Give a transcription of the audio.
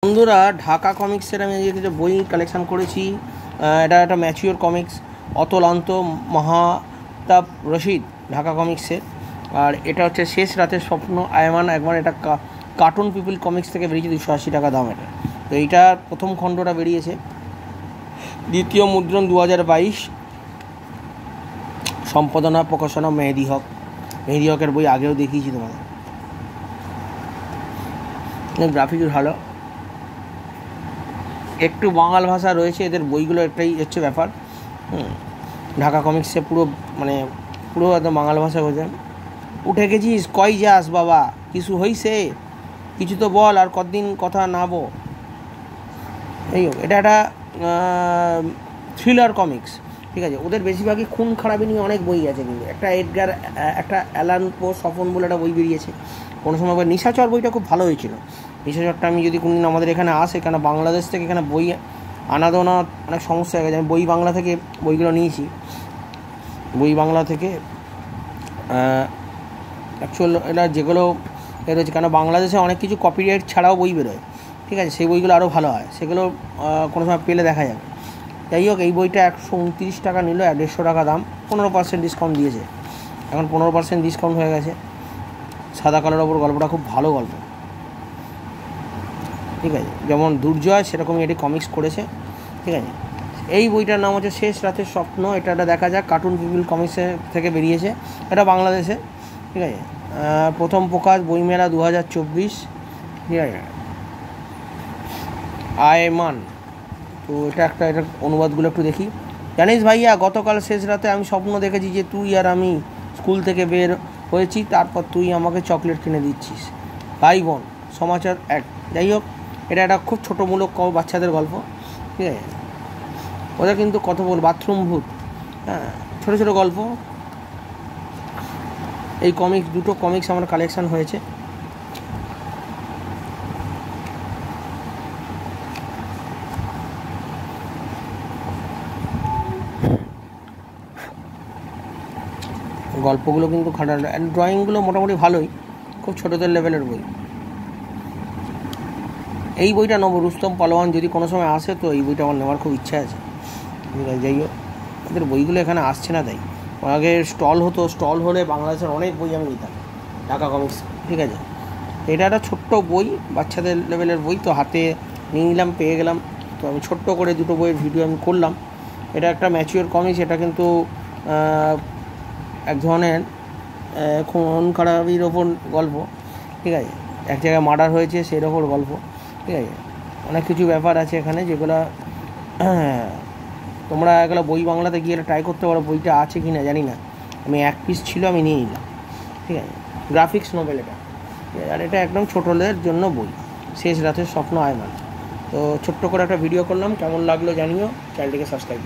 বন্ধুরা, ঢাকা কমিক্সের আমি কিছু বই কালেকশান করেছি। এটা একটা ম্যাচিওর কমিক্স, অতলান্ত মাহতাব রশিদ, ঢাকা কমিক্সের। আর এটা হচ্ছে শেষ রাতের স্বপ্ন আয়মান একবার। এটা কার্টুন পিপল কমিক্স থেকে বেরিয়েছে, 280 টাকা দাম এটা। তো এইটার প্রথম খণ্ডটা বেরিয়েছে, দ্বিতীয় মুদ্রণ 2022, সম্পাদনা প্রকাশনা মেহেদি হক। মেহেদি হকের বই আগেও দেখিয়েছি তোমাদের। গ্রাফিক্স ভালো, একটু বাঙাল ভাষা রয়েছে এদের বইগুলো, একটাই হচ্ছে ব্যাপার। ঢাকা কমিক্সে পুরো একদম বাঙাল ভাষা বোঝে। উঠে গেছিস কই যাস বাবা, কিছু হইছে, কিছু তো বল, আর কতদিন কথা নাবো। এই হোক, এটা একটা থ্রিলার কমিক্স, ঠিক আছে। ওদের বেশিরভাগই খুন খারাপি নিয়ে অনেক বই আছে, কিন্তু একটা এডগার, একটা অ্যালান পো স্বপন বলে একটা বই বেরিয়েছে কোনো সময়। নিশাচর বইটা খুব ভালো হয়েছিল। নিশাচরটা আমি যদি কোনোদিন আমাদের এখানে আসে, কেন বাংলাদেশ থেকে এখানে বই আনাদোনা অনেক সমস্যা হয়ে গেছে। আমি বই বাংলা থেকে বইগুলো নিয়েছি, বই বাংলা থেকে অ্যাকচুয়াল এটা যেগুলো এ রয়েছে, কেন বাংলাদেশে অনেক কিছু কপিরাইট ছাড়াও বই বেরোয়, ঠিক আছে। সেই বইগুলো আরও ভালো হয়, সেগুলো কোনো সময় পেলে দেখা যাবে। যাই হোক, এই বইটা 129 টাকা নিল, 150 টাকা দাম, 15% ডিসকাউন্ট দিয়েছে। এখন 15% ডিসকাউন্ট হয়ে গেছে। সাদা কালোর ওপর গল্পটা খুব ভালো গল্প, ঠিক আছে। যেমন দুর্জয় সেরকমই এটি কমিক্স করেছে, ঠিক আছে। এই বইটার নাম হচ্ছে শেষ রাতের স্বপ্ন। এটা দেখা যাক, কার্টুন পিপল কমিক্সের থেকে বেরিয়েছে, এটা বাংলাদেশে, ঠিক আছে। প্রথম প্রকাশ বইমেলা 2024, ঠিক আছে। আয়মান, তো এটার অনুবাদগুলো একটু দেখি। জানিস ভাইয়া, গতকাল শেষ রাতে আমি স্বপ্ন দেখেছি যে তুই আর আমি স্কুল থেকে বের হয়েছি, তারপর তুই আমাকে চকলেট কিনে দিচ্ছিস। ভাই বোন সমাচার 1। যাই হোক, এটা একটা খুব ছোটোমূলক বাচ্চাদের গল্প, ঠিক আছে। ওদের কিন্তু কত বাথরুম ভূত, হ্যাঁ, ছোটো ছোটো গল্প। এই দুটো কমিক্স আমার কালেকশান হয়েছে। গল্পগুলো কিন্তু খাটানো, ড্রয়িংগুলো মোটামুটি ভালোই, খুব ছোটোদের লেভেলের বই। এই বইটা নেবো, রুস্তম পালোয়ান যদি কোনো সময় আসে, তো এই বইটা আমার নেওয়ার খুব ইচ্ছা আছে, ঠিক আছে। যাই হোক, ওদের বইগুলো এখানে আসছে না, তাই আগে স্টল হতো, স্টল হলে বাংলাদেশের অনেক বই আমি নিতাম, ঢাকা কমিক্স, ঠিক আছে। এটা একটা ছোট্ট বই, বাচ্চাদের লেভেলের বই, তো হাতে নিয়ে নিলাম, পেয়ে গেলাম। তো আমি ছোট্ট করে দুটো বইয়ের ভিডিও আমি করলাম। এটা একটা ম্যাচিওর কমিক্স, এটা কিন্তু এক ধরনের খুন খারাপির ওপর গল্প, ঠিক আছে। এক জায়গায় মার্ডার হয়েছে, সেই ওপর গল্প, ঠিক আছে। অনেক কিছু ব্যাপার আছে এখানে, যেগুলো তোমরা এগুলো বই বাংলাতে গিয়ে ট্রাই করতে পারো। বইটা আছে কি না জানি না, আমি 1 পিস ছিল, আমি নিয়ে নিলাম, ঠিক আছে। গ্রাফিক্স নোভেল এটা, আর এটা একদম ছোটোদের জন্য বই, শেষ রাতের স্বপ্ন আয়মান। তো ছোট্ট করে একটা ভিডিও করলাম, কেমন লাগলো জানিও, চ্যানেলটিকে সাবস্ক্রাইব করো।